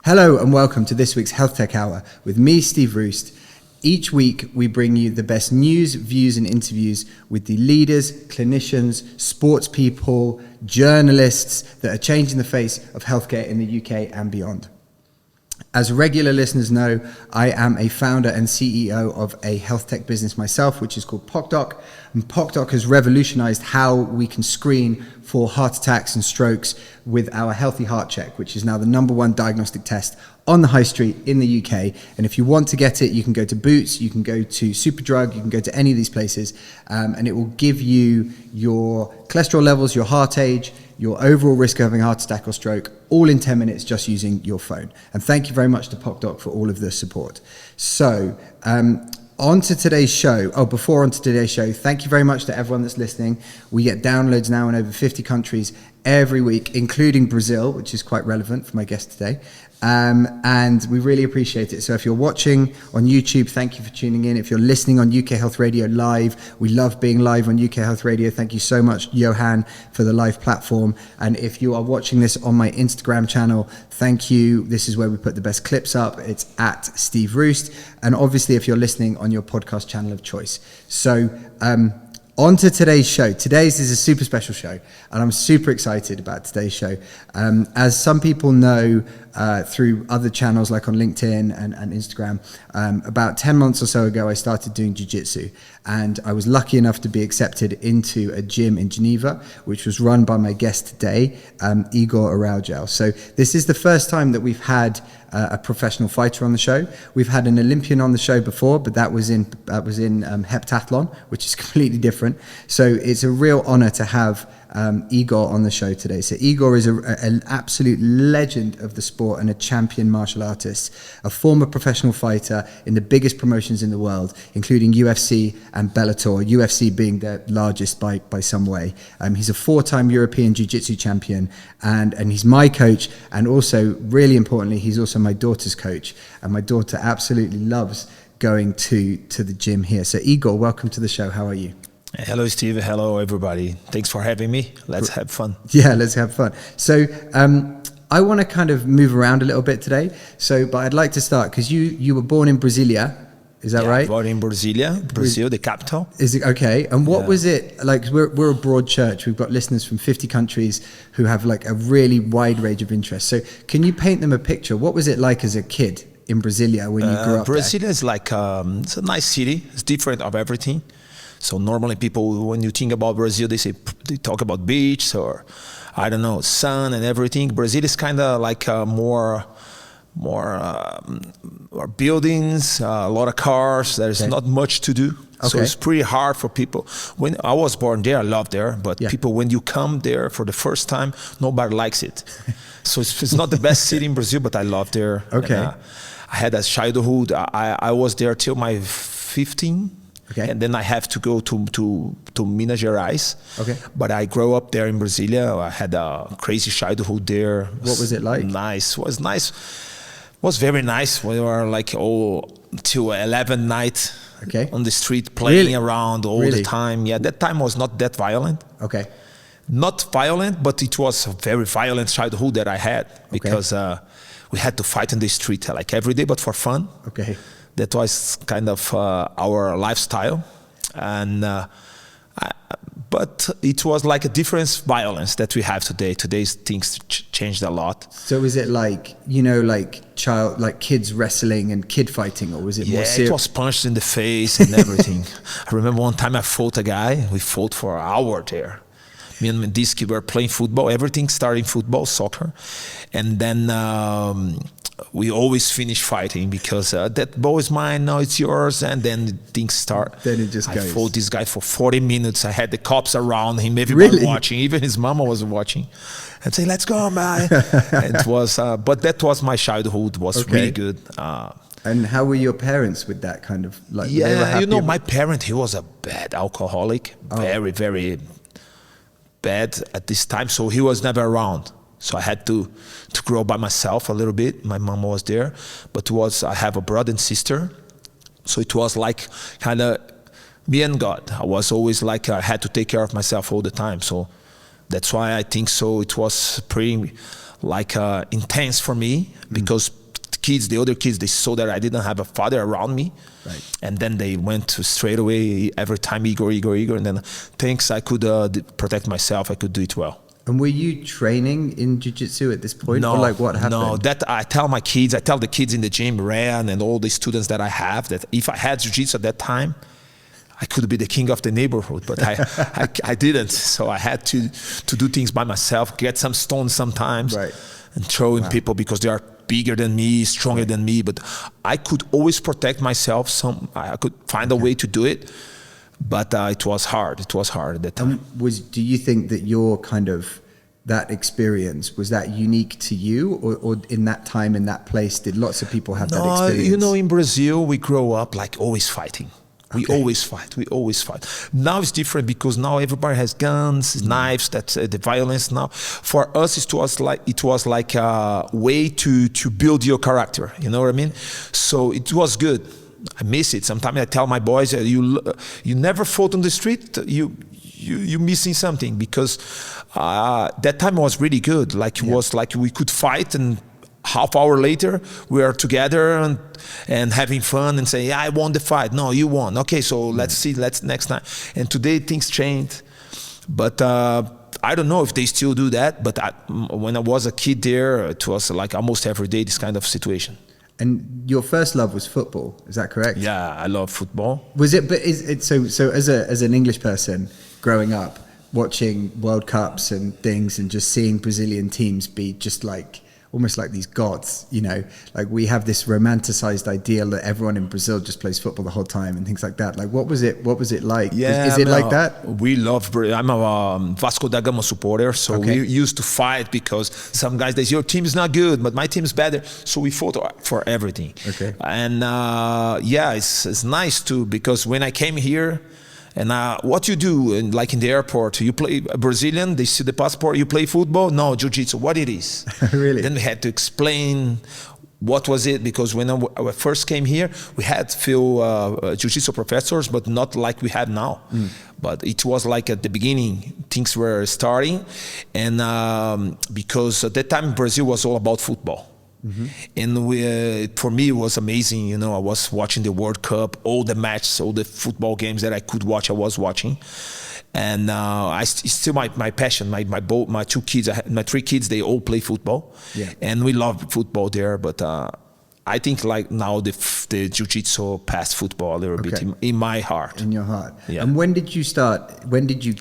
Hello and welcome to this week's Health Tech Hour with me, Steve Roest. Each week we bring you the best news, views and interviews with the leaders, clinicians, sports people, journalists that are changing the face of healthcare in the UK and beyond. As regular listeners know, I am a founder and CEO of a health tech business myself, which is called PocDoc. And PocDoc has revolutionized how we can screen for heart attacks and strokes with our Healthy Heart Check, which is now the #1 diagnostic test on the high street in the UK. And if you want to get it, you can go to Boots, you can go to Superdrug, you can go to any of these places, and it will give you your cholesterol levels, your heart age, your overall risk of having a heart attack or stroke, all in 10 minutes just using your phone. And thank you very much to PocDoc for all of the support. So, on to today's show. Before on to today's show, thank you very much to everyone that's listening. We get downloads now in over 50 countries every week, including Brazil, which is quite relevant for my guest today. And we really appreciate it. So if you're watching on YouTube, thank you for tuning in. If you're listening on UK Health Radio live, we love being live on UK Health Radio. Thank you so much, Johan, for the live platform. And if you are watching this on my Instagram channel, thank you. This is where we put the best clips up. It's at Steve Roest. And obviously, if you're listening on your podcast channel of choice. So, on to today's show. Today's is a super special show, and I'm super excited about today's show. As some people know through other channels like on LinkedIn and Instagram, about 10 months or so ago, I started doing jiu-jitsu, and I was lucky enough to be accepted into a gym in Geneva, which was run by my guest today, Igor Araujo. So this is the first time that we've had a professional fighter on the show. We've had an Olympian on the show before, but that was in heptathlon, which is completely different. So it's a real honor to have Igor on the show today. So Igor is an absolute legend of the sport and a champion martial artist, a former professional fighter in the biggest promotions in the world, including UFC and Bellator, UFC being the largest by some way. He's a 4-time European Jiu-Jitsu champion, and he's my coach, and also, really importantly, he's also my daughter's coach, and my daughter absolutely loves going to the gym here. So Igor, welcome to the show. How are you? Hello, Steve. Hello, everybody. Thanks for having me. Let's have fun. Yeah, let's have fun. So I want to kind of move around a little bit today. But I'd like to start because you were born in Brasilia. Is that right? Born in Brasilia, Brazil, the capital. Is it okay? And what was it like? We're a broad church. We've got listeners from 50 countries who have like a really wide range of interests. So can you paint them a picture? What was it like as a kid in Brasilia when you grew up Brasilia there? is like it's a nice city. It's different of everything. So normally people, when you think about Brazil, they talk about beach or I don't know, sun and everything. Brazil is kind of like more buildings, a lot of cars. There's not much to do. Okay. So it's pretty hard for people. When I was born there, I loved there. But people, when you come there for the first time, nobody likes it. So it's not the best city in Brazil, but I loved there. Okay. And, I had a childhood. I was there till my 15. Okay. And then I have to go to Minas Gerais. Okay. But I grew up there in Brasilia. I had a crazy childhood there. What was it like? Nice. It was nice. It was very nice. We were like till 11 night on the street playing around all the time. Yeah, that time was not that violent. Okay. Not violent, but it was a very violent childhood that I had because we had to fight in the street like every day, but for fun. Okay. That was kind of our lifestyle, and but it was like a different violence that we have today. Today's things changed a lot. So is it like like kids wrestling and kid fighting, or was it more serious? Yeah, it was punched in the face and everything. I remember one time I fought a guy. We fought for an hour there. Me and this kid were playing football. Everything started in football, soccer, and then. We always finish fighting because that ball is mine, now it's yours, and then things start. Then it just goes. I fought this guy for 40 minutes. I had the cops around him, everybody watching, even his mama was watching, and say, "Let's go, man." It was, but that was my childhood. Was really good. And how were your parents with that kind of like? Yeah, my parent, he was a bad alcoholic, very, very bad at this time. So he was never around. So I had to grow by myself a little bit. My mom was there, but I have a brother and sister. So it was like kind of me and God. I was always like, I had to take care of myself all the time. So that's why I think so. It was pretty intense for me because the other kids, they saw that I didn't have a father around me. Right. And then they went to straight away every time Igor. And then thanks, I could protect myself. I could do it well. And were you training in jiu-jitsu at this point? No, or like what happened? No, that I tell the kids in the gym, Ryan and all the students that I have, that if I had jiu-jitsu at that time, I could be the king of the neighborhood, but I didn't. So I had to do things by myself, get some stones sometimes, right, and throw in people because they are bigger than me, stronger than me. But I could always protect myself. I could find a way to do it, but it was hard. It was hard at that time. Do you think that your kind of that experience, was that unique to you, or in that time, in that place, did lots of people have that experience? You know, in Brazil, we grow up like always fighting. We always fight. Now it's different because now everybody has guns, knives. That's the violence now. For us, it was like a way to build your character. You know what I mean? So it was good. I miss it. Sometimes I tell my boys, you never fought on the street. You missing something because that time was really good. Like it was like we could fight and half hour later, we are together and having fun and say, I won the fight. No, you won. Okay, so let's next time. And today things changed. But I don't know if they still do that. But when I was a kid there, it was like almost every day this kind of situation. And your first love was football, is that correct? Yeah, I love football. Was it? But is it so? As an English person growing up, watching World Cups and things, and just seeing Brazilian teams be just like almost like these gods, you know, like we have this romanticized ideal that everyone in Brazil just plays football the whole time and things like that. Like, what was it like? Yeah, is it like that? We love, I'm a Vasco da Gama supporter, so we used to fight because some guys, they say, your team is not good, but my team is better. So we fought for everything. Okay. And it's nice too, because when I came here, and what you do, like in the airport, you play Brazilian, they see the passport, you play football? No, jiu-jitsu, what it is. Really? Then we had to explain what was it, because when I first came here, we had few jiu-jitsu professors, but not like we have now. But it was like at the beginning, things were starting. And because at that time, Brazil was all about football. And for me, it was amazing. You know, I was watching the World Cup, all the matches, all the football games that I could watch, I was watching. And it's still my passion. My two kids, my three kids, they all play football. Yeah. And we love football there. But I think like now the jiu-jitsu passed football a little bit in my heart. In your heart. Yeah. And when did you start? When did you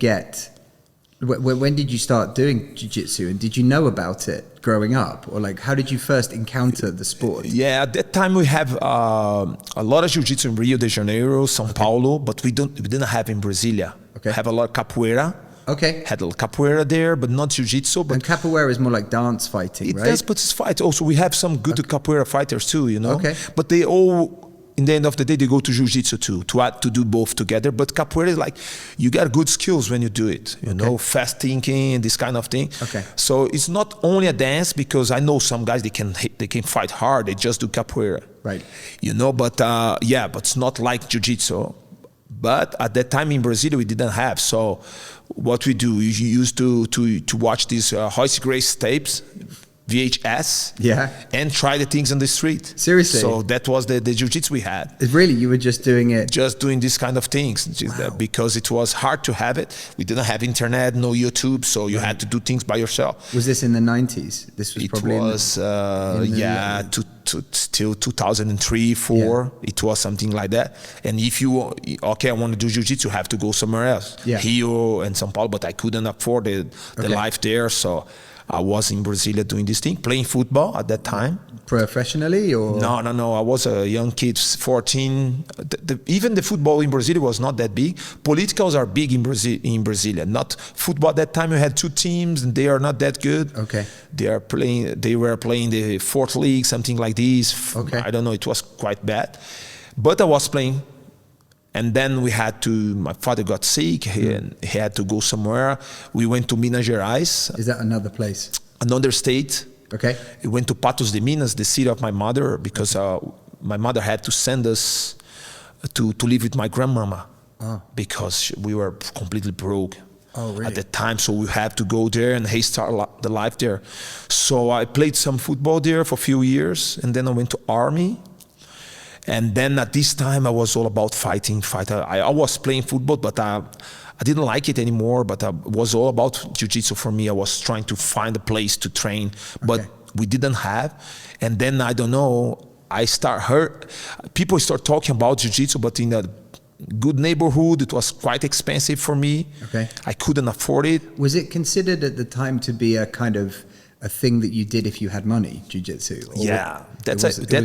start doing jiu-jitsu, and did you know about it growing up, or like how did you first encounter the sport? Yeah, at that time we have a lot of jiu-jitsu in Rio de Janeiro, São Paulo, but we didn't have in Brasilia. Okay. Have a lot of capoeira. Okay. Had a capoeira there, but not jiu-jitsu. And capoeira is more like dance fighting, right? It does, but it's fight. Also, we have some good capoeira fighters too, you know. Okay. But they all, in the end of the day, they go to jiu-jitsu too, to do both together. But capoeira is like, you get good skills when you do it, you know, fast thinking, this kind of thing. Okay. So it's not only a dance, because I know some guys, they can fight hard, they just do capoeira. Right. You know, but but it's not like jiu-jitsu. But at that time in Brazil, we didn't have. So what we do, we used to watch these Royce Gracie tapes, VHS, and try the things on the street. Seriously? So that was the jiu-jitsu we had. Really? You were just doing it? Just doing this kind of things. Because it was hard to have it. We didn't have internet, no YouTube, so you had to do things by yourself. Was this in the 90s? This was probably till 2003, 2004. It was something like that. And if you, I want to do jiu-jitsu, you have to go somewhere else. Rio and São Paulo, but I couldn't afford the life there, so I was in Brasilia doing this thing, playing football at that time. Professionally, or? No. I was a young kid, 14. Even the football in Brasilia was not that big. Politicals are big in Brasilia. Not football at that time. You had two teams, and they are not that good. Okay. They were playing the fourth league, something like this. Okay. I don't know. It was quite bad, but I was playing. And then my father got sick, and he had to go somewhere. We went to Minas Gerais. Is that another place? Another state. Okay. We went to Patos de Minas, the city of my mother, because my mother had to send us to live with my grandmama because we were completely broke. Oh, really? At the time, so we have to go there and restart the life there. So I played some football there for a few years, and then I went to army. And then at this time, I was all about fighting. I was playing football, but I didn't like it anymore. But I was all about jiu-jitsu for me. I was trying to find a place to train, but we didn't have. And then I don't know. People start talking about jiu-jitsu, but in a good neighborhood, it was quite expensive for me. Okay. I couldn't afford it. Was it considered at the time to be a kind of a thing that you did if you had money, jiu-jitsu? Yeah, that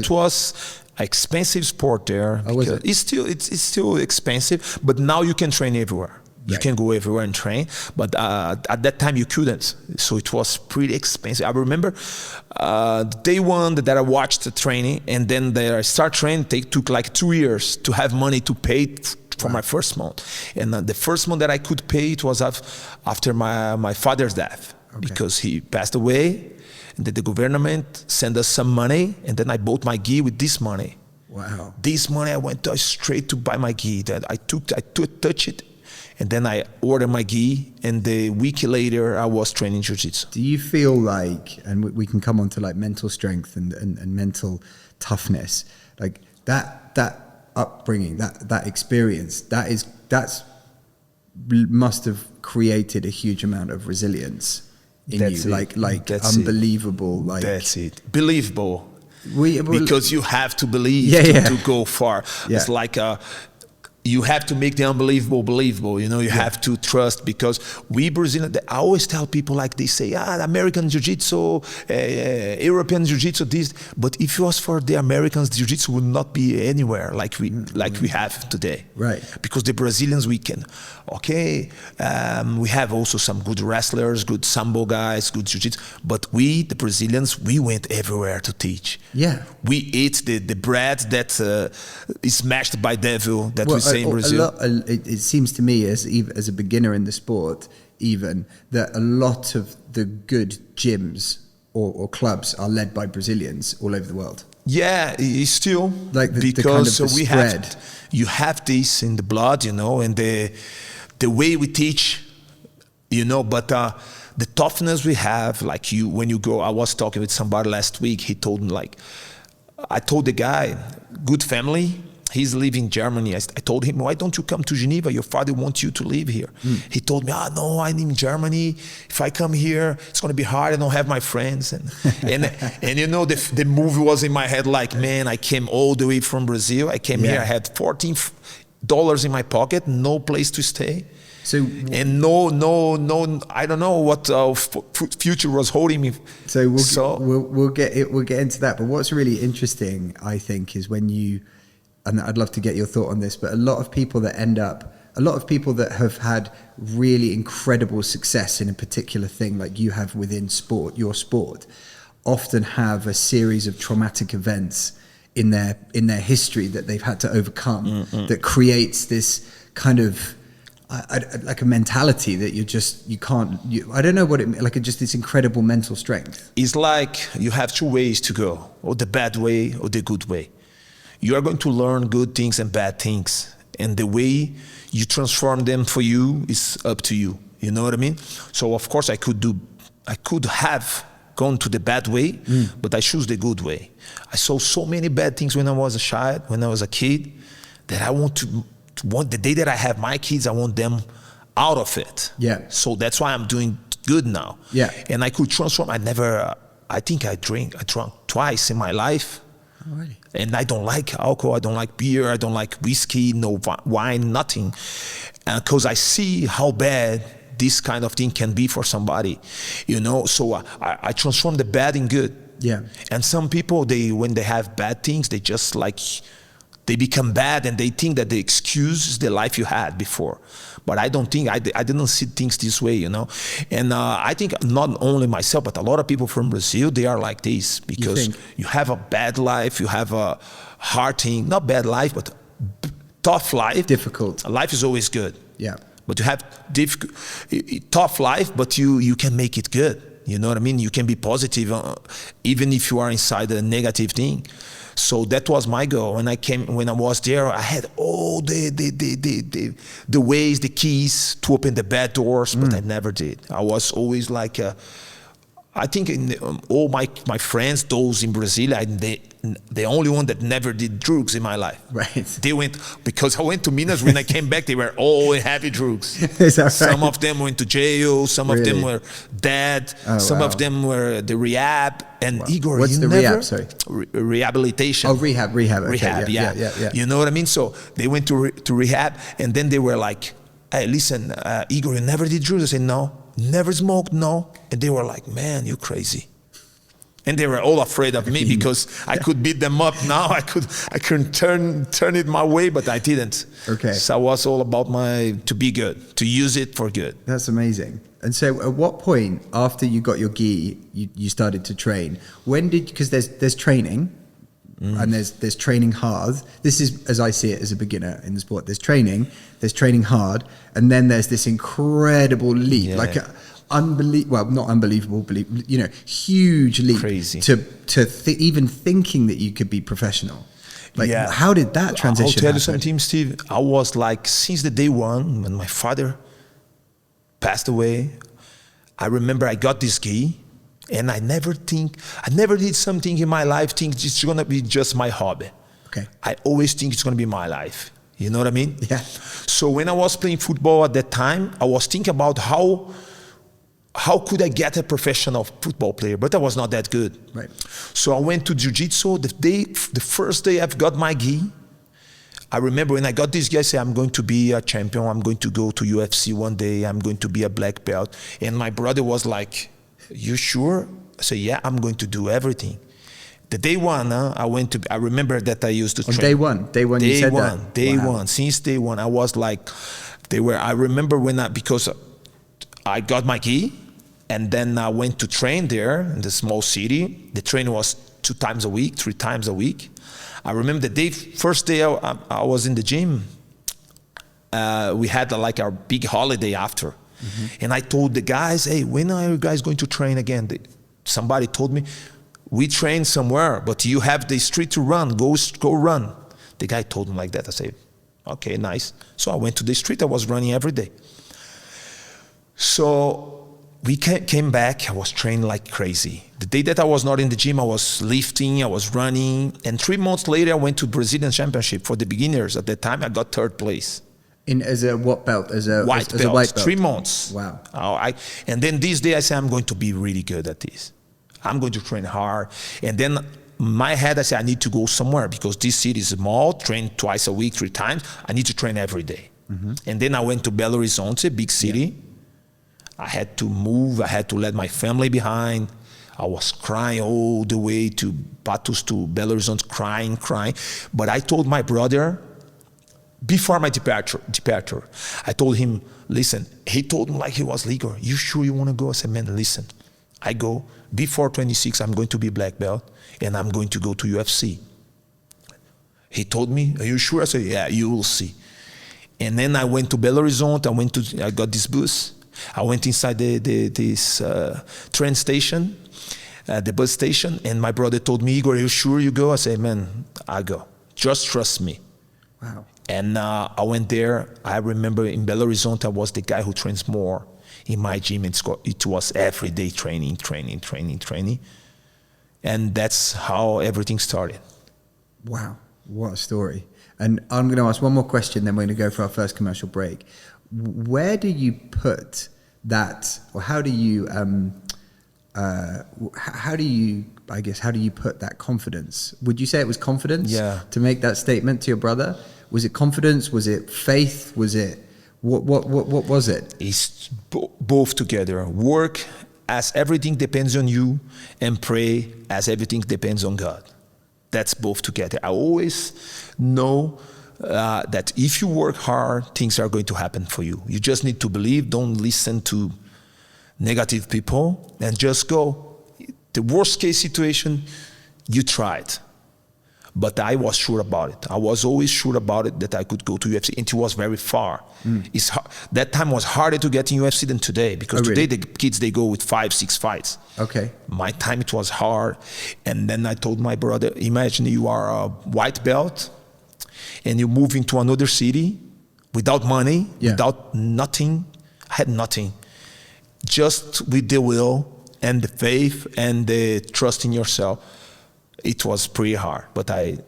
was expensive sport there. Oh, was it? It's still expensive, but now you can train everywhere. You can go everywhere and train, but at that time you couldn't. So it was pretty expensive. I remember day one that I watched the training, and then I start training. It took like 2 years to have money to pay for my first month. And the first month that I could pay, it was after my father's death, because he passed away. And then the government sent us some money, and then I bought my gi with this money. Wow. This money I went straight to buy my gi. That I touched it. And then I ordered my gi, and the week later I was training jiu-jitsu. Do you feel like, and we can come on to like mental strength and mental toughness, like that upbringing, that experience, that's must have created a huge amount of resilience in you, like that's unbelievable. Like that's it, believable. Because you have to believe to go far. It's like you have to make the unbelievable believable. You have to trust, because we Brazilians, I always tell people, like they say, American jiu-jitsu, European jiu-jitsu, this. But if it was for the Americans, jiu-jitsu would not be anywhere like we have today. Right. Because the Brazilians, we can, we have also some good wrestlers, good sambo guys, good jiu-jitsu. But we, the Brazilians, we went everywhere to teach. Yeah. We ate the bread that is smashed by devil, that we say in Brazil. It seems to me, as a beginner in the sport, even, that a lot of the good gyms or clubs are led by Brazilians all over the world. Yeah, it's still like because the kind of we spread. You have this in the blood, and the way we teach, but the toughness we have, like when you go. I was talking with somebody last week. He told me, I told the guy, good family. He's living in Germany. I told him, why don't you come to Geneva? Your father wants you to live here. He told me, no, I'm in Germany. If I come here, it's going to be hard. I don't have my friends. And the movie was in my head, like, man, I came all the way from Brazil. I came here, I had $14 in my pocket, no place to stay. And no, I don't know what future was holding me. So we'll get into that. But what's really interesting, I think, is when you, and I'd love to get your thought on this, but a lot of people that have had really incredible success in a particular thing, like you have within your sport, often have a series of traumatic events in their history that they've had to overcome that creates this kind of like a mentality that I don't know what it means, like just this incredible mental strength. It's like you have two ways to go, or the bad way or the good way. You are going to learn good things and bad things, and the way you transform them for you is up to you. You know what I mean? So of course I could have gone to the bad way, but I choose the good way. I saw so many bad things when I was a child, when I was a kid, that I want the day that I have my kids, I want them out of it. Yeah. So that's why I'm doing good now. Yeah. And I could transform. I think I drank twice in my life. Oh, really? And I don't like alcohol, I don't like beer, I don't like whiskey, no wine, nothing. Because I see how bad this kind of thing can be for somebody, So I transform the bad in good. Yeah. And some people, when they have bad things, they become bad, and they think that the excuse is the life you had before. But I don't think, I didn't see things this way, And I think not only myself, but a lot of people from Brazil, they are like this. Because you have a bad life, you have a hard thing, not bad life, but tough life. Difficult. Life is always good. Yeah. But you have tough life, but you can make it good. You know what I mean? You can be positive even if you are inside a negative thing. So that was my goal. When I was there, I had all the ways, the keys to open the bad doors, but I never did. I was always like, I think all my friends, those in Brazil, the only one that never did drugs in my life. Right. They went, because I went to Minas, when I came back, they were all in heavy drugs. Is that right? Some of them went to jail, some of them were dead, some of them were the rehab. And Igor, what's the rehab? Sorry, rehabilitation. Oh, rehab. Okay. Rehab, yeah. You know what I mean? So they went to rehab, and then they were like, "Hey, listen, Igor, you never did drugs?" I said, "No." Never smoked, no. And they were like, "Man, you're crazy." And they were all afraid of me because I could beat them up now. I couldn't turn it my way, but I didn't. Okay. So I was all about to be good, to use it for good. That's amazing. And so at what point after you got your gi, you started to train? Because there's training and there's training hard. This is, as I see it as a beginner in the sport, there's training hard, and then there's this incredible leap, like not unbelievable, huge leap. Crazy. Even thinking that you could be professional. How did that transition I'll tell you happen? something, Steve. I was like, since the day one, when my father passed away, I remember I got this gi, and I never did something in my life think it's gonna be just my hobby. Okay. I always think it's gonna be my life. You know what I mean? Yeah. So when I was playing football at that time, I was thinking about how could I get a professional football player, but I was not that good. Right. So I went to jiu-jitsu. The first day I've got my gi, I remember when I got this gi, I said, "I'm going to be a champion. I'm going to go to UFC one day. I'm going to be a black belt." And my brother was like, "You sure?" I said, "Yeah, I'm going to do everything." The day one, I remember that I used to train. Day one you said that? Day one, since day one, I was like, I remember because I got my gi, and then I went to train there in the small city. The training was 2 times a week, 3 times a week. I remember first day I was in the gym, we had like our big holiday after. And I told the guys, "Hey, when are you guys going to train again?" Somebody told me, "We train somewhere, but you have the street to run, go run." The guy told me like that. I said, "Okay, nice." So I went to the street, I was running every day. So we came back, I was training like crazy. The day that I was not in the gym, I was lifting, I was running. And 3 months later, I went to Brazilian Championship for the beginners. At that time, I got 3rd place. As a what belt? As a white belt. 3 months. Wow. And then this day I said, "I'm going to be really good at this. I'm going to train hard." And then in my head, I said, I need to go somewhere because this city is small, train twice a week, 3 times. I need to train every day. And then I went to Belo Horizonte, big city. I had to move. I had to let my family behind. I was crying all the way to Patos to Belo Horizonte, crying. But I told my brother, before my departure, I told him, "Listen," he told me like he was Igor, "You sure you want to go?" I said, "Man, listen, I go before 26, I'm going to be black belt, and I'm going to go to UFC." He told me, "Are you sure?" I said, "Yeah, you will see." And then I went to Belo Horizonte. I got this bus. I went inside this train station, the bus station, and my brother told me, "Igor, are you sure you go?" I said, "Man, I go. Just trust me." Wow. And I went there. I remember in Belo Horizonte, I was the guy who trains more in my gym. It was every day training. And that's how everything started. Wow, what a story. And I'm going to ask one more question, then we're going to go for our first commercial break. Where do you put that, or how do you put that confidence? Would you say it was confidence to make that statement to your brother? Was it confidence? Was it faith? Was it, what was it? It's both together. Work as everything depends on you, and pray as everything depends on God. That's both together. I always know that if you work hard, things are going to happen for you. You just need to believe. Don't listen to negative people, and just go. The worst case situation, you tried. But I was sure about it. I was always sure about it that I could go to UFC, and it was very far. It's that time was harder to get in UFC than today, because today the kids, they go with 5-6 fights. Okay. My time it was hard, and then I told my brother, imagine you are a white belt, and you move into another city without money, without nothing. I had nothing, just with the will and the faith and the trust in yourself. It was pretty hard, but I've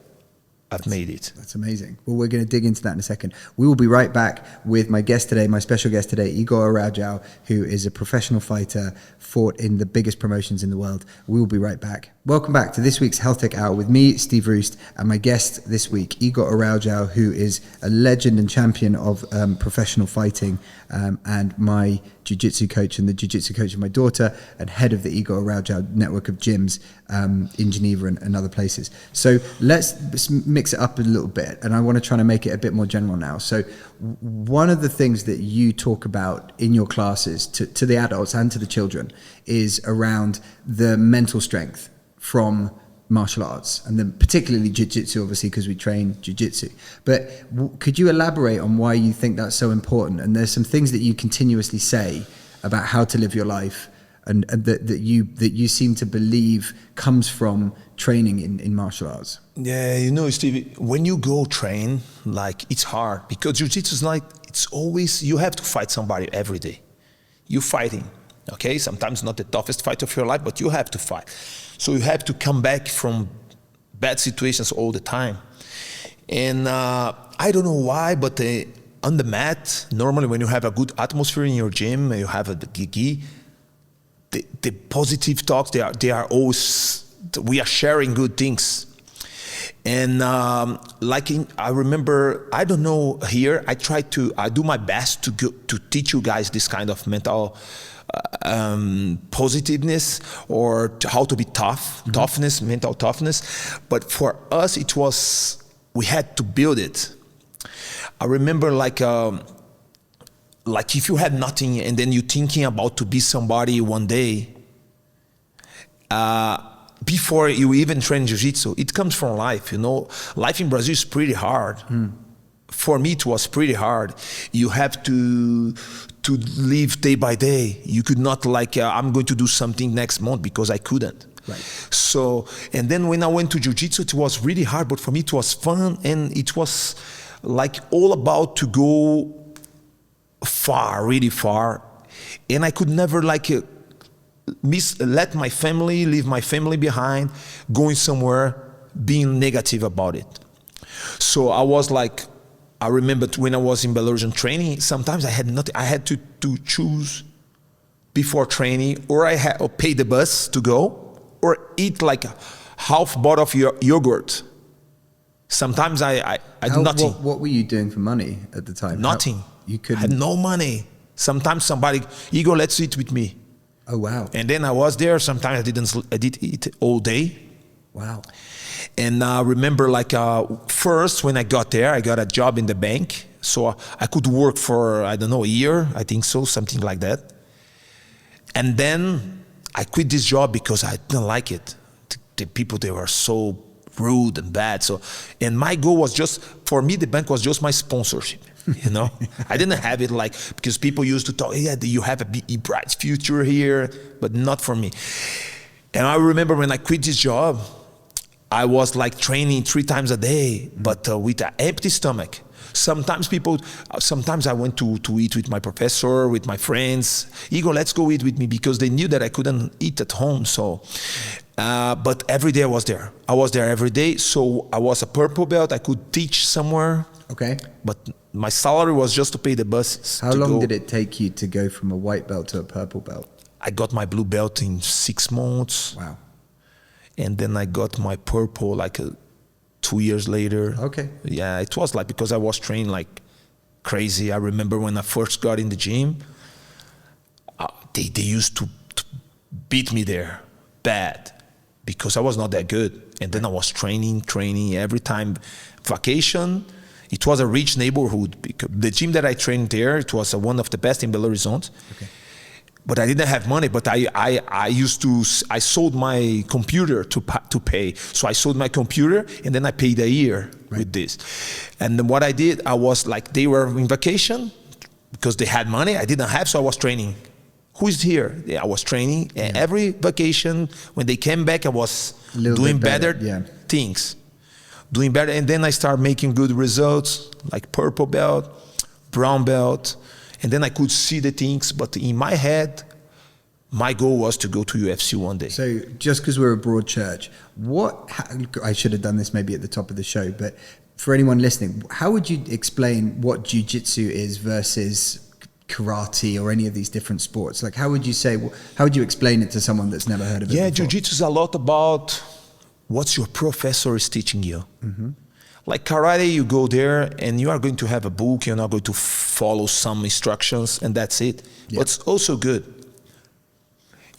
made it. That's amazing. Well, we're going to dig into that in a second. We will be right back with my guest today, my special guest today, Igor Araujo, who is a professional fighter, fought in the biggest promotions in the world. We will be right back. Welcome back to this week's Health Tech Hour with me, Steve Roest, and my guest this week, Igor Araujo, who is a legend and champion of professional fighting, and my jiu-jitsu coach and the jiu-jitsu coach of my daughter, and head of the Igor Araujo network of gyms in Geneva and other places. So let's mix it up a little bit, and I want to try to make it a bit more general now. So one of the things that you talk about in your classes to the adults and to the children is around the mental strength from martial arts, and then particularly jiu-jitsu, obviously, because we train jiu-jitsu. But could you elaborate on why you think that's so important? And there's some things that you continuously say about how to live your life, and that you seem to believe comes from training in martial arts. Yeah, you know, Steve, when you go train, like, it's hard, because jiu-jitsu is like, it's always, you have to fight somebody every day. You're fighting, okay? Sometimes not the toughest fight of your life, but you have to fight. So you have to come back from bad situations all the time. And I don't know why, but on the mat, normally when you have a good atmosphere in your gym, you have a gigi, the positive talks, they are always, we are sharing good things. And I remember, I don't know, here, I do my best to teach you guys this kind of mental positiveness, or how to be tough, toughness, mental toughness. But for us, we had to build it. I remember like if you had nothing and then you're thinking about to be somebody one day, before you even train jiu-jitsu, it comes from life, you know. Life in Brazil is pretty hard. For me, it was pretty hard. You have to live day by day. You could not I'm going to do something next month, because I couldn't. Right. So, and then when I went to jiu-jitsu, it was really hard, but for me it was fun, and it was like all about to go far, really far. And I could never let my family, leave my family behind, going somewhere, being negative about it. So I was like, I remember when I was in Belarusian training, sometimes I had nothing. I had to choose before training, or or pay the bus to go, or eat like a half bottle of yogurt. Sometimes I do nothing. What were you doing for money at the time? Nothing. You couldn't. I had no money. Sometimes somebody, Igor, let's eat with me. Oh wow. And then I was there. Sometimes I did eat all day. Wow. And I remember first when I got there, I got a job in the bank. So I could work for, I don't know, a year, I think so, something like that. And then I quit this job because I didn't like it. The people, they were so rude and bad. So, and my goal was for me, the bank was just my sponsorship. You know, I didn't have it because people used to talk, yeah, you have a bright future here, but not for me. And I remember when I quit this job, I was training 3 times a day, but with an empty stomach. Sometimes I went to eat with my professor, with my friends. Igor, let's go eat with me, because they knew that I couldn't eat at home. So, but every day I was there. I was there every day. So I was a purple belt. I could teach somewhere. Okay. But my salary was just to pay the buses. How long did it take you to go from a white belt to a purple belt? I got my blue belt in 6 months. Wow. And then I got my purple 2 years later. Okay. Yeah, it was because I was trained like crazy. I remember when I first got in the gym, they used to beat me there bad, because I was not that good. And then I was training every time. Vacation, it was a rich neighborhood. The gym that I trained there, it was one of the best in Belo Horizonte. Okay. But I didn't have money. But I sold my computer to pay. So I sold my computer, and then I paid a year with this. And then what I did, I was like, they were in vacation because they had money. I didn't have, so I was training. Who is here? Yeah, I was training. And every vacation, when they came back, I was doing better things. Doing better. And then I started making good results, like purple belt, brown belt. And then I could see the things. But in my head, my goal was to go to UFC one day. So just because we're a broad church, I should have done this maybe at the top of the show, but for anyone listening, how would you explain what jiu-jitsu is versus karate or any of these different sports? Like, how would you explain it to someone that's never heard of it before? Jiu-jitsu is a lot about what your professor is teaching you. Mm-hmm. Like karate, you go there and you are going to have a book, you're not going to follow some instructions, and that's it. But it's also good.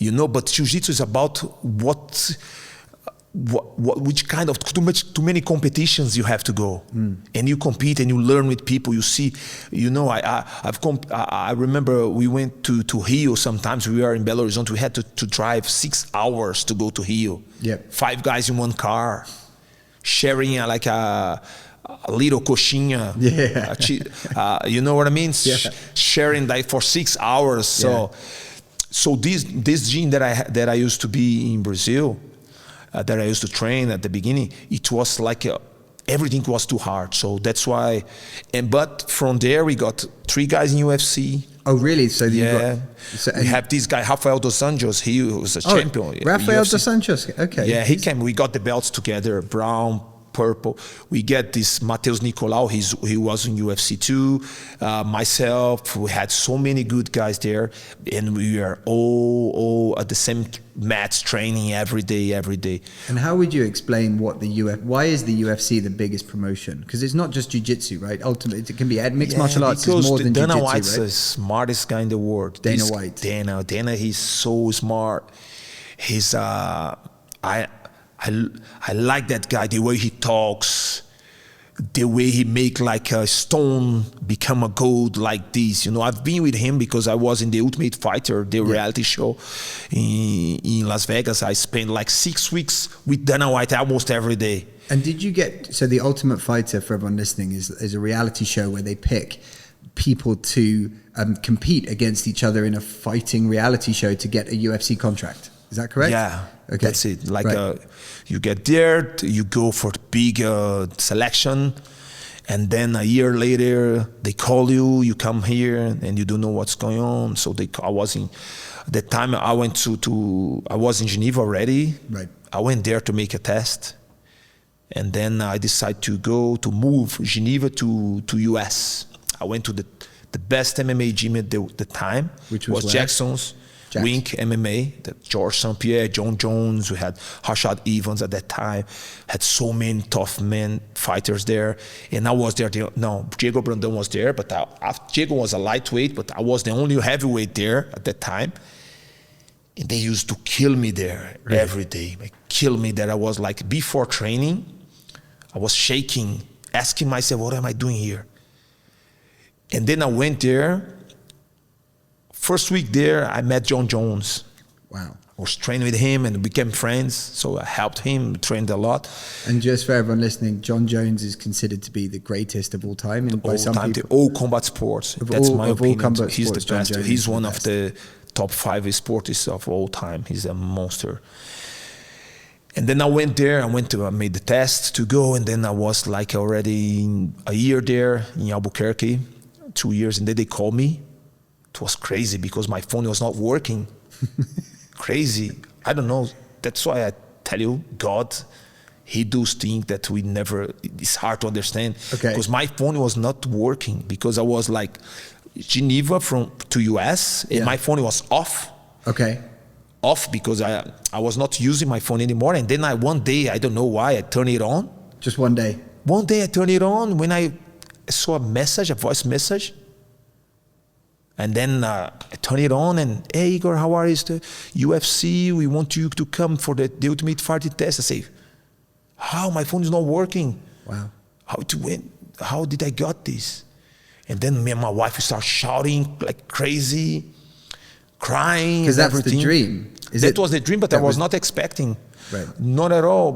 But jiu-jitsu is about which kind of too many competitions you have to go, and you compete and you learn with people. You see, I remember we went to Rio. Sometimes we were in Belo Horizonte. We had to drive 6 hours to go to Rio. 5 guys in one car, sharing like a little coxinha. You know what I mean? Sharing like for 6 hours. So this gym that I used to be in Brazil, that I used to train at the beginning, it was like everything was too hard. So that's why. But from there we got 3 guys in UFC. Oh really? So we have this guy Rafael dos Anjos. He was a champion. Rafael dos Anjos. Okay. Yeah, he came. We got the belts together, brown, purple. We get this Mateus Nicolau. He was in UFC too. Myself. We had so many good guys there, and we were all at the same mats training every day. And how would you explain why is the UFC the biggest promotion? Because it's not just jiu-jitsu, right? Ultimately, it can be mixed martial arts is more than jiu-jitsu, Dana White's right? the smartest guy in the world. Dana, he's so smart. He's I like that guy, the way he talks, the way he make like a stone become a gold like this. I've been with him because I was in the Ultimate Fighter, the reality show in Las Vegas. I spent like 6 weeks with Dana White almost every day. And did you so the Ultimate Fighter, for everyone listening, is a reality show where they pick people to compete against each other in a fighting reality show to get a UFC contract. Is that correct? Yeah. Okay. That's it. Like you get there, you go for the big selection, and then a year later they call you. You come here and you don't know what's going on. So I was in the time I went I was in Geneva already. Right. I went there to make a test, and then I decided to move Geneva to US. I went to the best MMA gym at the time, which was Jackson's. Wink MMA, George St. Pierre, John Jones, we had Rashad Evans at that time, had so many tough men fighters there, and I was there. Diego Brandão was there, but Diego was a lightweight, but I was the only heavyweight there at that time, and they used to kill me there every day, kill me there. I was like, before training, I was shaking, asking myself, what am I doing here? And then I went there. First week there, I met John Jones. Wow. I was training with him and became friends. So I helped him, trained a lot. And just for everyone listening, John Jones is considered to be the greatest of all time. By some people. All combat sports. That's my opinion. He's the best. He's one of the top 5 sportists of all time. He's a monster. And then I went there. I made the test to go. And then I was like already a year there in Albuquerque, 2 years. And then they called me. It was crazy because my phone was not working. Crazy. I don't know. That's why I tell you, God, he does things that it's hard to understand. Okay. Because my phone was not working because I was like Geneva to US and my phone was off. Okay. Off because I was not using my phone anymore. And then one day, I don't know why, I turned it on. Just one day? One day I turned it on when I saw a voice message. And then I turn it on and, hey, Igor, how are you? The UFC, we want you to come for the Ultimate Fighting test. I say, how? My phone is not working. Wow. How did I got this? And then me and my wife start shouting like crazy. crying. Because that's everything. the dream. That was the dream, but I was not expecting. Right. Not at all.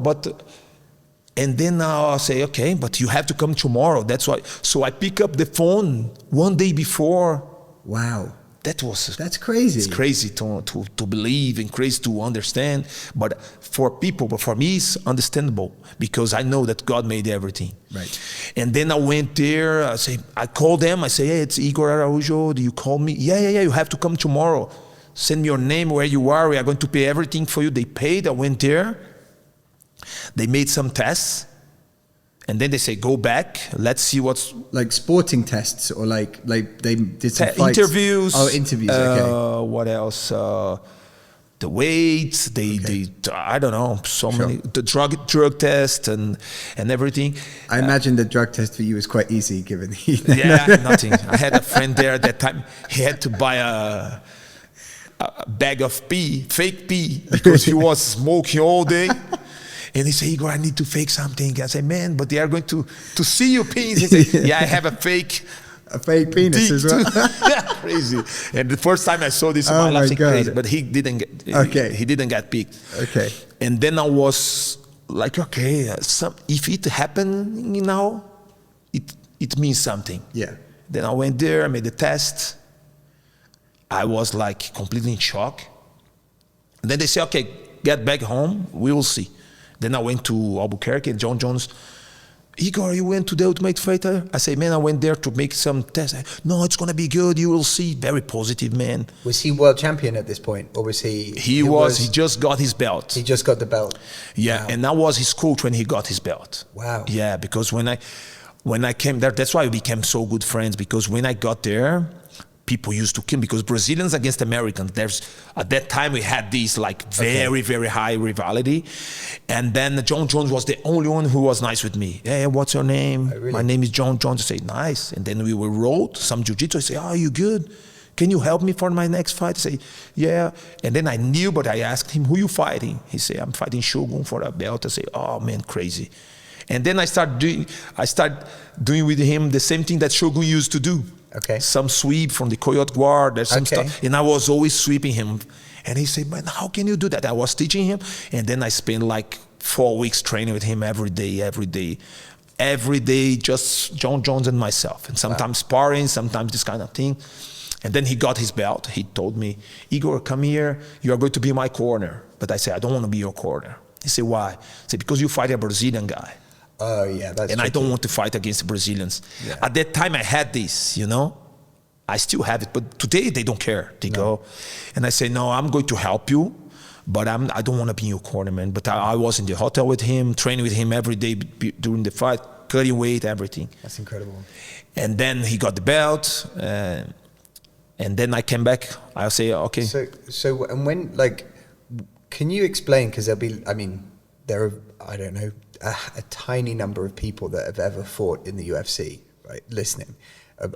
And then I'll say, okay, but you have to come tomorrow. That's why. So I pick up the phone one day before. Wow. That's crazy. It's crazy to believe and crazy to understand. But for me, it's understandable because I know that God made everything. Right. And then I went there. I called them. I say, hey, it's Igor Araujo. Do you call me? Yeah. You have to come tomorrow. Send me your name, where you are. We are going to pay everything for you. They paid. I went there. They made some tests. And then they say, go back, let's see what's... Like sporting tests or like they did some fights? Interviews. Oh, interviews, okay. What else? The weights, I don't know, many, the drug test and everything. I imagine the drug test for you was quite easy given nothing. I had a friend there at that time, he had to buy a bag of fake pee, because he was smoking all day. And he said, Igor, I need to fake something. I said, man, but they are going to see your penis. He said, yeah, I have a fake penis as well. Crazy. And the first time I saw this, I laughed crazy. But he didn't get picked. Okay. And then I was like, okay, if it happened now, it means something. Yeah. Then I went there, I made the test. I was like completely in shock. And then they say, okay, get back home, we will see. Then I went to Albuquerque, John Jones. Igor, you went to the Ultimate Fighter? I say, man, I went there to make some tests. No, it's going to be good, you will see. Very positive, man. Was he world champion at this point? Or was he... He just got his belt. He just got the belt? Yeah, wow. And I was his coach when he got his belt. Wow. Yeah, because when I came there, that's why we became so good friends, because when I got there, people used to kill, because Brazilians against Americans, at that time we had this like very high rivalry. And then John Jones was the only one who was nice with me. Hey, what's your name? Oh, really? My name is John Jones. I say, nice. And then we were rolled some jiu-jitsu. I say, oh, you good? Can you help me for my next fight? I say, yeah. And then I knew, but I asked him, who you fighting? He said, I'm fighting Shogun for a belt. I say, oh man, crazy. And then I start doing with him the same thing that Shogun used to do. Okay. Some sweep from the Coyote Guard, there's some stuff. And I was always sweeping him. And he said, man, how can you do that? I was teaching him. And then I spent like 4 weeks training with him every day, just John Jones and myself. And sometimes sparring, sometimes this kind of thing. And then he got his belt. He told me, Igor, come here. You are going to be my corner. But I said, I don't want to be your corner. He said, why? I said, because you fight a Brazilian guy. Oh, yeah, that's and tricky. I don't want to fight against the Brazilians. Yeah. At that time, I had this, I still have it, but today they don't care. They go, and I say, no, I'm going to help you, but I don't want to be in your corner, man. But I was in the hotel with him, training with him every day during the fight, cutting weight, everything. That's incredible. And then he got the belt, and then I came back. I'll say, okay. So and when, can you explain, because there are, I don't know, a tiny number of people that have ever fought in the UFC, right, listening, in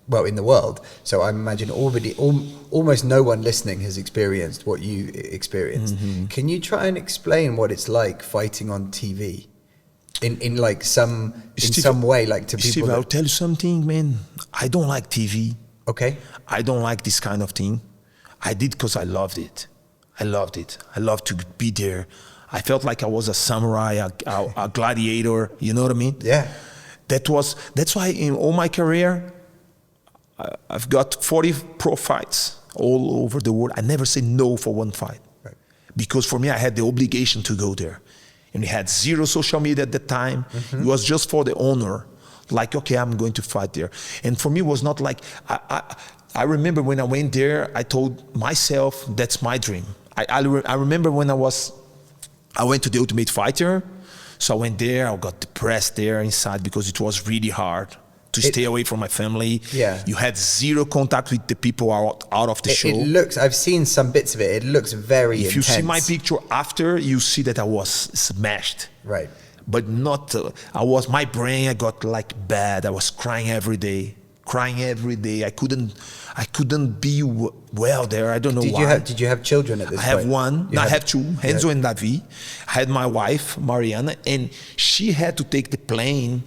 the world. So I imagine almost no one listening has experienced what you experienced. Mm-hmm. Can you try and explain what it's like fighting on TV in some way, like to people? Steve, I'll tell you something, man. I don't like TV. Okay. I don't like this kind of thing. I did because I loved it. I loved to be there. I felt like I was a samurai, a gladiator, you know what I mean? Yeah. That's why in all my career, I've got 40 pro fights all over the world. I never said no for one fight. Right. Because for me, I had the obligation to go there. And we had zero social media at the time. Mm-hmm. It was just for the honor. Like, okay, I'm going to fight there. And for me, it was not like, I remember when I went there, I told myself, that's my dream. I remember when I went to the Ultimate Fighter, so I went there, I got depressed there inside because it was really hard to stay away from my family. Yeah. You had zero contact with the people out of the show. I've seen some bits of it, it looks very intense. If you see my picture after, you see that I was smashed. Right. But not, my brain, I got like bad, I was crying every day. I couldn't be well there. I don't know why. Did you have children at this point? I have one. I have two, Enzo and Davi. I had my wife, Mariana, and she had to take the plane,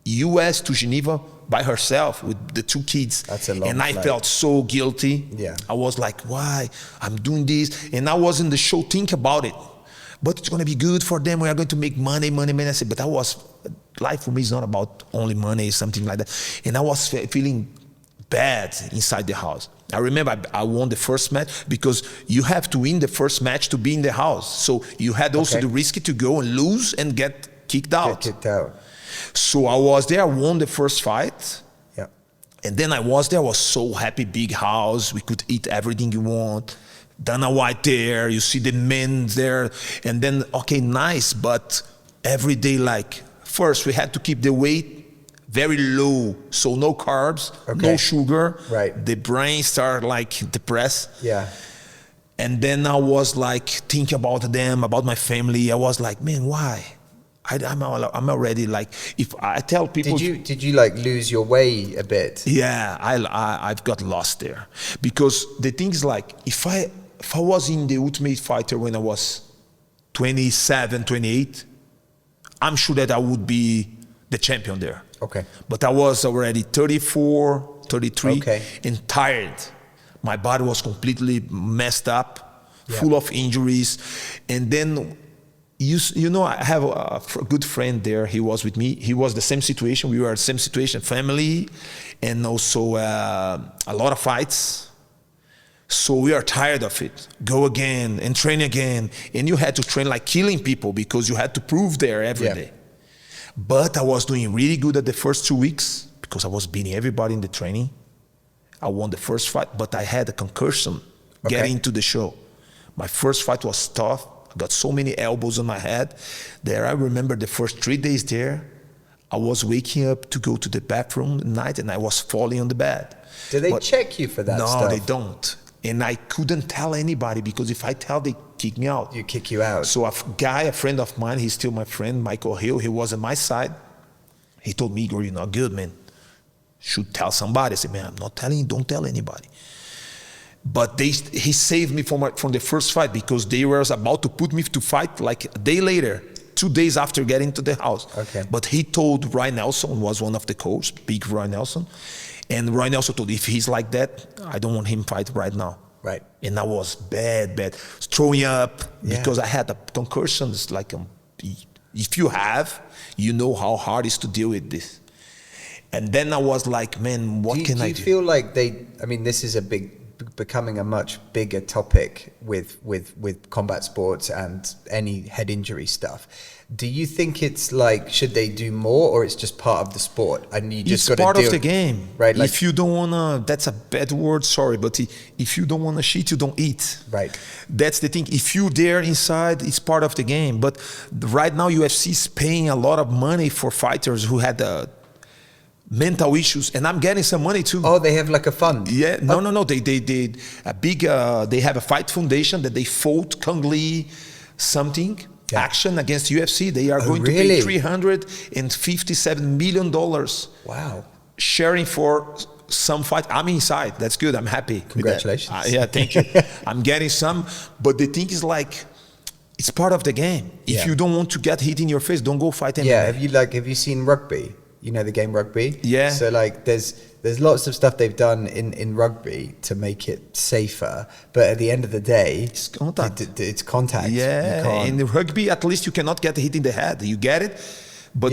US to Geneva, by herself with the 2 kids. That's a long And I flight. felt so guilty. Yeah. I was like, why? I'm doing this. And I was in the show think about it. But it's going to be good for them. We are going to make money. I said, but life for me is not about only money, something like that. And I was feeling bad inside the house. I remember I won the first match because you have to win the first match to be in the house. So you had also the risk to go and lose and get kicked out. Get kicked out. So I was there, I won the first fight. Yeah. And then I was so happy, big house. We could eat everything you want. Dana White there, you see the men there. And then, okay, nice, but every day, like, first we had to keep the weight very low, so no carbs, no sugar. Right. The brain started like depressed. Yeah. And then I was like thinking about them, about my family. I was like, man, why? I'm already like, if I tell people. Did you like lose your way a bit? Yeah, I've got lost there, because the thing is like, if I was in the Ultimate Fighter when I was 27, 28, I'm sure that I would be the champion there. Okay. But I was already 34, 33, and tired. My body was completely messed up, full of injuries. And then, you know, I have a good friend there. He was with me. He was the same situation. We were the same situation, family, and also a lot of fights. So we are tired of it. Go again and train again. And you had to train like killing people because you had to prove there every day. But I was doing really good at the first 2 weeks because I was beating everybody in the training. I won the first fight, but I had a concussion getting into the show. My first fight was tough. I got so many elbows on my head. There, I remember the first 3 days there, I was waking up to go to the bathroom at night and I was falling on the bed. Do they check you for that stuff? No, they don't. And I couldn't tell anybody because if I tell, they kick me out. You kick you out. So a friend of mine, he's still my friend, Michael Hill, he was on my side. He told me, Igor, you're not good, man. Should tell somebody. I said, man, I'm not telling you, don't tell anybody. But he saved me from the first fight because they were about to put me to fight like a day later, 2 days after getting to the house. Okay. But he told Roy Nelson, was one of the coaches, big Roy Nelson. And Roy Nelson told, if he's like that, I don't want him fight right now. Right. And I was bad, throwing up because I had a concussion. It's like, if you have, you know how hard it is to deal with this. And then I was like, man, what can I do? Do you feel like this is becoming a much bigger topic with combat sports and any head injury stuff. Do you think it's like, should they do more, or it's just part of the sport and you just got to It's part of the game, right? Like, if you don't wanna, that's a bad word, sorry, but if you don't wanna cheat, you don't eat. Right. That's the thing. If you there inside, it's part of the game. But right now, UFC is paying a lot of money for fighters who had mental issues, and I'm getting some money too. Oh, they have like a fund. Yeah, no. They have a fight foundation that they fought Kung Lee something. Yeah. Action against UFC. They are going to pay $357 million. Wow. Sharing for some fight. I'm inside. That's good. I'm happy. Congratulations. Yeah, thank you. I'm getting some. But the thing is like, it's part of the game. If you don't want to get hit in your face, don't go fight MMA. Yeah, have you seen rugby? You know the game rugby? Yeah. So like there's lots of stuff they've done in rugby to make it safer, but at the end of the day, it's contact. It's contact. Yeah, in rugby at least you cannot get hit in the head. You get it, but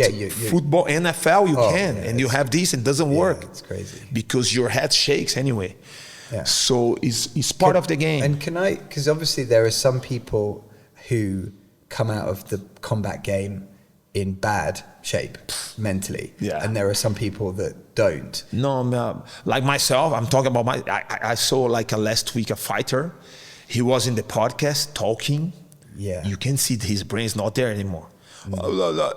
football, NFL, you can, and you have this and it doesn't work. It's crazy because your head shakes anyway. Yeah. So it's part of the game. And because obviously there are some people who come out of the combat game in bad shape mentally, and there are some people that don't. No, like myself, I'm talking about I saw like last week a fighter. He was in the podcast talking. Yeah, you can see his brain's not there anymore.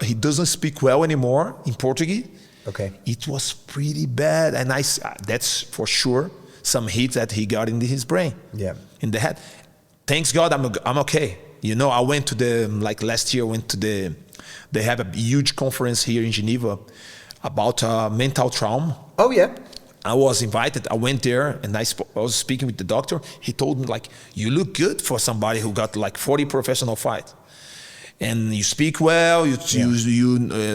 He doesn't speak well anymore in Portuguese. Okay, it was pretty bad, and that's for sure some hits that he got in his brain. Yeah, in the head. Thanks God, I'm okay. You know, I went to last year. They have a huge conference here in Geneva about mental trauma. Oh, yeah. I was invited. I went there and I was speaking with the doctor. He told me, you look good for somebody who got 40 professional fights. and you speak well, you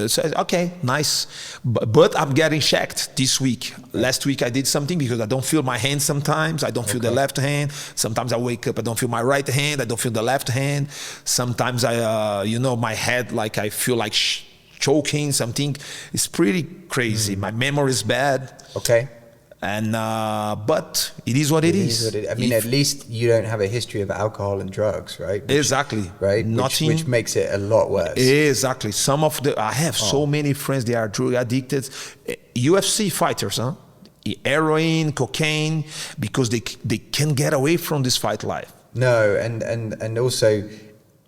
say, okay, nice. But I'm getting checked this week. Last week I did something because I don't feel my hand sometimes. I don't feel the left hand. Sometimes I wake up, I don't feel my right hand. I don't feel the left hand. Sometimes my head, like I feel like choking something. It's pretty crazy. My memory is bad. Okay. And but it is what it is. I mean, at least you don't have a history of alcohol and drugs, right? Exactly. Right. Which makes it a lot worse. Exactly. I have so many friends. They are drug addicted, UFC fighters, huh? Heroin, cocaine, because they can't get away from this fight life. No, and also,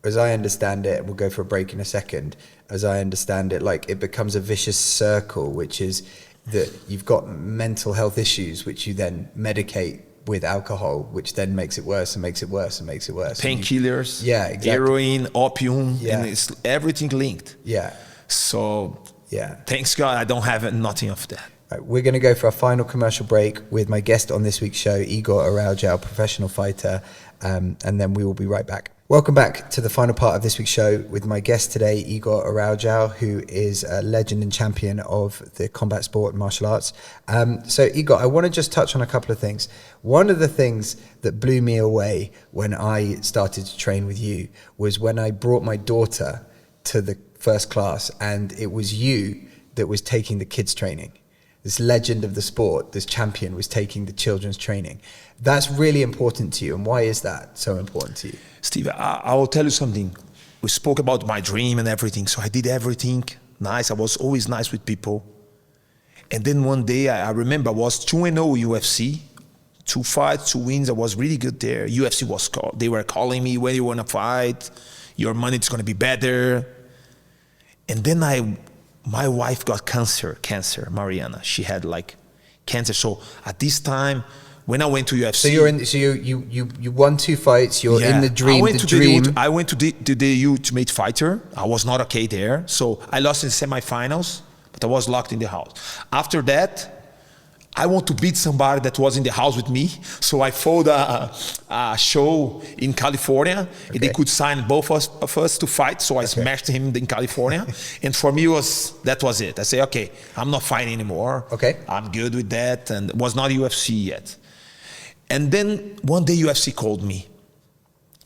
as I understand it, we'll go for a break in a second. As I understand it, like it becomes a vicious circle, which is that you've got mental health issues, which you then medicate with alcohol, which then makes it worse and makes it worse and makes it worse. Painkillers, exactly. Heroin, opium, and it's everything linked. Yeah. So, thanks God I don't have nothing of that. Right, we're going to go for a final commercial break with my guest on this week's show, Igor Araujo, professional fighter, and then we will be right back. Welcome back to the final part of this week's show with my guest today, Igor Araujo, who is a legend and champion of the combat sport and martial arts. So Igor, I want to just touch on a couple of things. One of the things that blew me away when I started to train with you was when I brought my daughter to the first class, and it was you that was taking the kids training. This legend of the sport, this champion, was taking the children's training. That's really important to you. And why is that so important to you? Steve, I will tell you something. We spoke about my dream and everything. So I did everything nice. I was always nice with people. And then one day, I remember I was 2-0 UFC. 2 fights, 2 wins. I was really good there. UFC was called. They were calling me, when you want to fight, your money's going to be better. And then my wife got cancer, Mariana. She had like cancer. So at this time, when I went to UFC, so you won 2 fights. You're in the dream. I went to the Ultimate Fighter. I was not okay there, so I lost in semifinals, but I was locked in the house. After that, I want to beat somebody that was in the house with me. So I fought a show in California. Okay. They could sign both of us to fight. So I smashed him in California. And for me, that was it. I say, okay, I'm not fighting anymore. Okay. I'm good with that. And it was not UFC yet. And then one day UFC called me.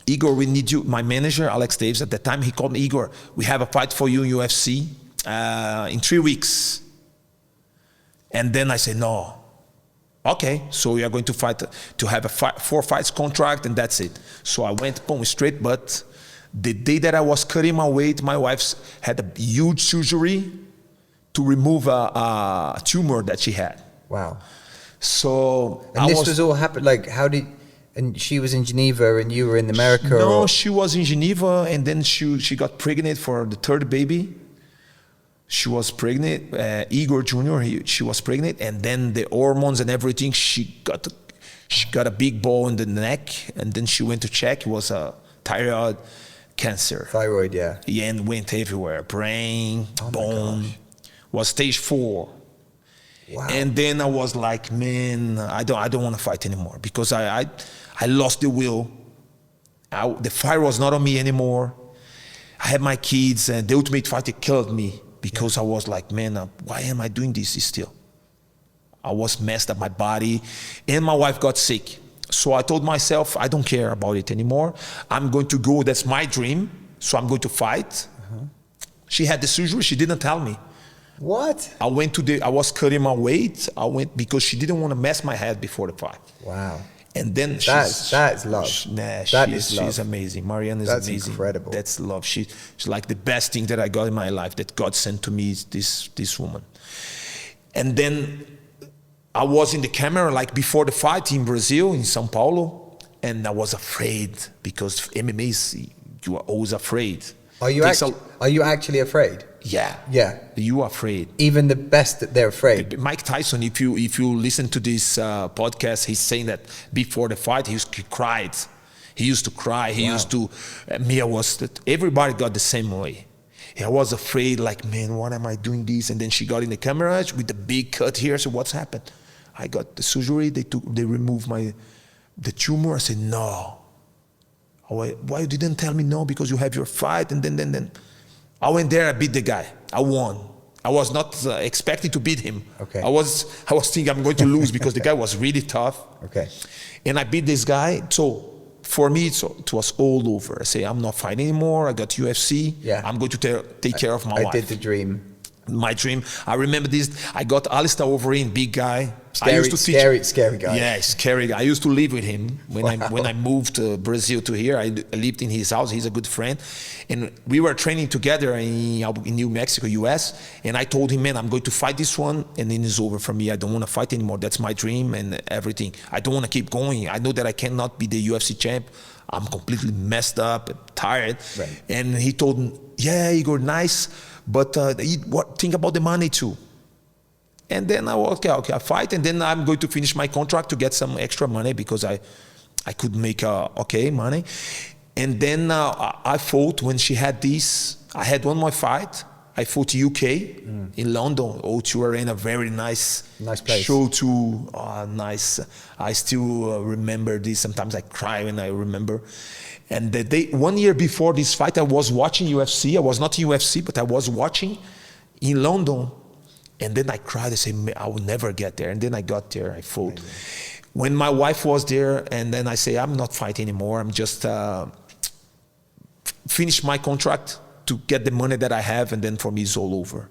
Igor, we need you. My manager, Alex Davis, at that time, he called me, Igor, we have a fight for you in UFC in 3 weeks. And then I said, no. Okay, so we are going to fight, to have a 4 fights contract, and that's it. So I went boom, straight, but the day that I was cutting my weight, my wife had a huge surgery to remove a tumor that she had. Wow. So and this was all happened, like and she was in Geneva and you were in America? No, she was in Geneva, and then she got pregnant for the 3rd baby. She was pregnant, Igor Jr., she was pregnant, and then the hormones and everything, she got a big ball in the neck, and then she went to check, it was a thyroid cancer. Thyroid, yeah. Yeah, and went everywhere, brain, bone, was stage 4. Wow. And then I was like, man, I don't want to fight anymore, because I lost the will. The fire was not on me anymore. I had my kids, and the Ultimate Fighter killed me. Because I was like, man, why am I doing this still? I was messed up, my body, and my wife got sick. So I told myself, I don't care about it anymore. I'm going to go, that's my dream, so I'm going to fight. She had the surgery, she didn't tell me. What? I was cutting my weight, because she didn't want to mess my head before the fight. Wow. And then that's love. She's amazing. Marianne is amazing. That's incredible. That's love. She's like the best thing that I got in my life that God sent to me is this woman. And then I was in the camera like before the fight in Brazil, in São Paulo, and I was afraid, because MMA you are always afraid. Are you actually afraid? Yeah. You are afraid. Even the best, they're afraid. Mike Tyson, if you listen to this podcast, he's saying that before the fight, he cried. He used to cry. He used to. Everybody got the same way. I was afraid, like, man, what am I doing this? And then she got in the camera with the big cut here. So what's happened? I got the surgery. They removed the tumor. I said, no. Why you didn't tell me no? Because you have your fight. And then I went there, I beat the guy. I won. I was not expecting to beat him. Okay. I was thinking I'm going to lose because the guy was really tough. Okay. And I beat this guy. So for me, it was all over. I say, I'm not fighting anymore. I got UFC. Yeah. I'm going to take care of my wife. I did the dream. My dream. I remember this. I got Alistair Overeem, big guy. Scary, I used to teach, scary guy. Yeah, scary guy. I used to live with him when I moved to Brazil to here. I lived in his house. He's a good friend, and we were training together in New Mexico, US. And I told him, man, I'm going to fight this one, and then it's over for me. I don't want to fight anymore. That's my dream and everything. I don't want to keep going. I know that I cannot be the UFC champ. I'm completely messed up, tired. Right. And he told me, yeah, Igor, nice, but think about the money too. And then I was, okay, I fight, and then I'm going to finish my contract to get some extra money because I could make money. And then I fought when she had this. I had one more fight. I fought UK in London, O2 Arena, very nice place. Shooto, nice. I still remember this. Sometimes I cry when I remember. And the day, 1 year before this fight, I was watching UFC. I was not in UFC, but I was watching in London. And then I cried. I said, I will never get there. And then I got there. I fought. Amazing. When my wife was there, and then I say, I'm not fighting anymore. I'm just finish my contract to get the money that I have, and then for me it's all over.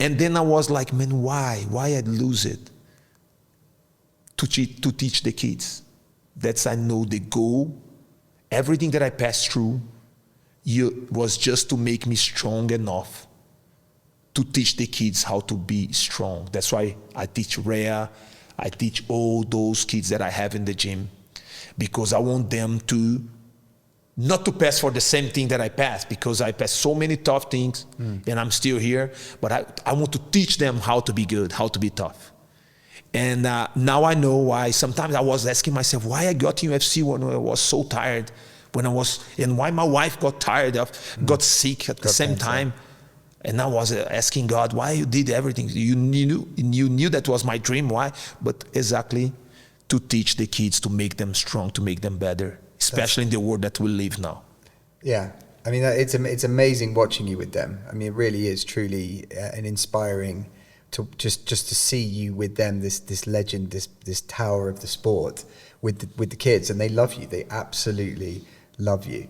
And then I was like, man, why? Why I'd lose it? To teach the kids. That's I know the goal. Everything that I passed through was just to make me strong enough to teach the kids how to be strong. That's why I teach Rhea. I teach all those kids that I have in the gym, because I want them to not to pass for the same thing that I passed, because I passed so many tough things and I'm still here, but I want to teach them how to be good, how to be tough. And now I know why. Sometimes I was asking myself why I got in UFC when I was so tired, and why my wife got got sick at the same time. And I was asking God, why you did everything? You knew that was my dream. Why? But exactly to teach the kids, to make them strong, to make them better, especially in the world that we live now. Yeah. I mean, it's amazing watching you with them. I mean, it really is truly an inspiring to just to see you with them, this legend, this tower of the sport with the kids, and they love you. They absolutely love you.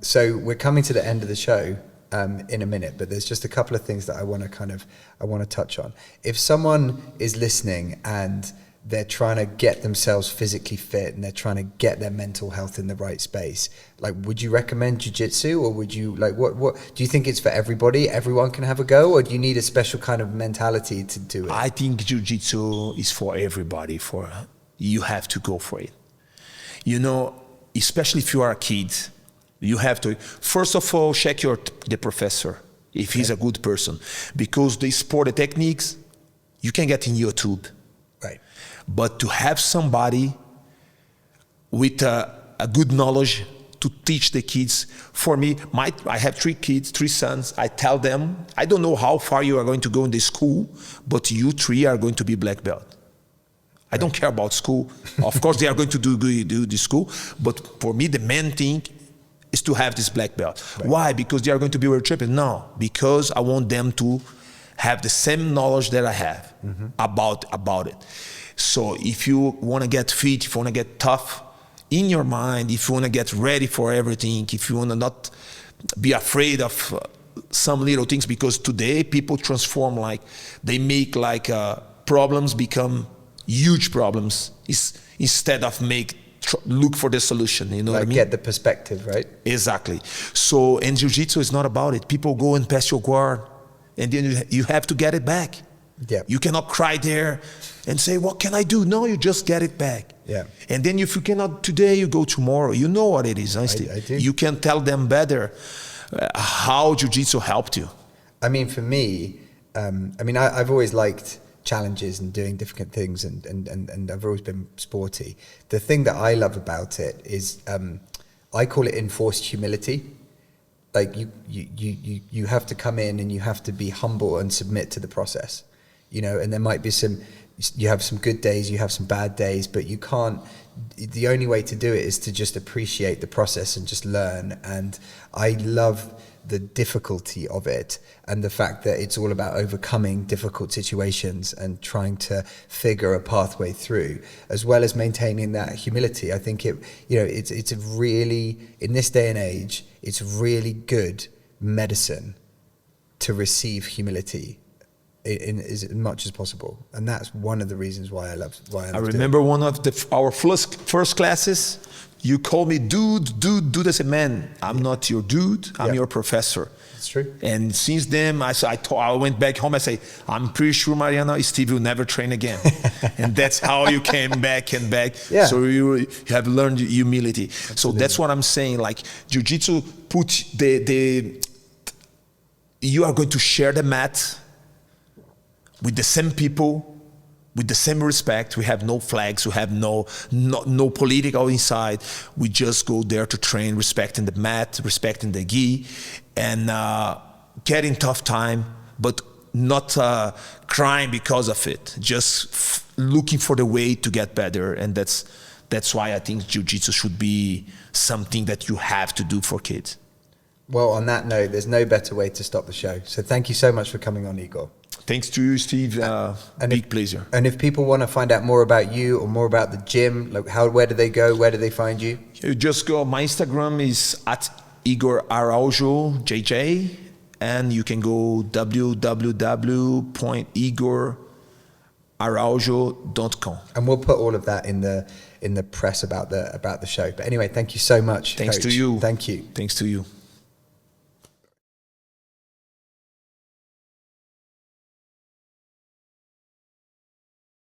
So we're coming to the end of the show in a minute, but there's just a couple of things that I want to touch on. If someone is listening and they're trying to get themselves physically fit and they're trying to get their mental health in the right space, like, would you recommend jiu-jitsu, or would you what do you think it's for everybody? Everyone can have a go, or do you need a special kind of mentality to do it? I think jiu-jitsu is for everybody. You have to go for it. Especially if you are a kid, you have to, first of all, check the professor, if he's a good person. Because the sport, the techniques, you can get in YouTube. Right. But to have somebody with a good knowledge to teach the kids, for me, I have 3 sons. I tell them, I don't know how far you are going to go in the school, but you 3 are going to be black belt. I don't care about school. Of course, they are going to do the school, but for me, the main thing is to have this black belt. Right. Why? Because they are going to be world champion? No, because I want them to have the same knowledge that I have about it. So if you want to get fit, if you want to get tough in your mind, if you want to get ready for everything, if you want to not be afraid of some little things, because today people transform, like they make problems become huge problems instead of look for the solution, you know what I mean? Get the perspective, right? Exactly. So, and jiu-jitsu is not about it. People go and pass your guard, and then you have to get it back. Yeah. You cannot cry there and say, what can I do? No, you just get it back. Yeah. And then if you cannot today, you go tomorrow. You know what it is, I do. You can tell them better how jiu-jitsu helped you. I mean, for me, I've always liked challenges and doing different things, and I've always been sporty. The thing that I love about it is I call it enforced humility. Like you have to come in and you have to be humble and submit to the process, and there might be some you have some good days, you have some bad days, but you can't. The only way to do it is to just appreciate the process and just learn. And I love the difficulty of it and the fact that it's all about overcoming difficult situations and trying to figure a pathway through, as well as maintaining that humility. I think it's a really, in this day and age, it's really good medicine to receive humility in as much as possible, and that's one of the reasons why I love remember one of our first classes. You call me dude. I say, man, I'm not your dude. I'm your professor. It's true. And since then, I went back home. I say, I'm pretty sure, Mariana, Steve will never train again. And that's how you came back and back. Yeah. So you have learned humility. Absolutely. So that's what I'm saying. Like jiu-jitsu, put you are going to share the mat with the same people, with the same respect. We have no flags, we have no political inside. We just go there to train, respecting the mat, respecting the gi, and getting tough time, but not crying because of it. Just looking for the way to get better, and that's why I think jiu-jitsu should be something that you have to do for kids. Well, on that note, there's no better way to stop the show. So thank you so much for coming on, Igor. Thanks to you, Steve. Big pleasure. And if people want to find out more about you or more about the gym, like where do they go? Where do they find you? You just go. My Instagram is at Igor Araujo JJ, and you can go www.igoraraujo.com. And we'll put all of that in the press about the show. But anyway, thank you so much. Thanks Coach. to you. Thank you. Thanks to you.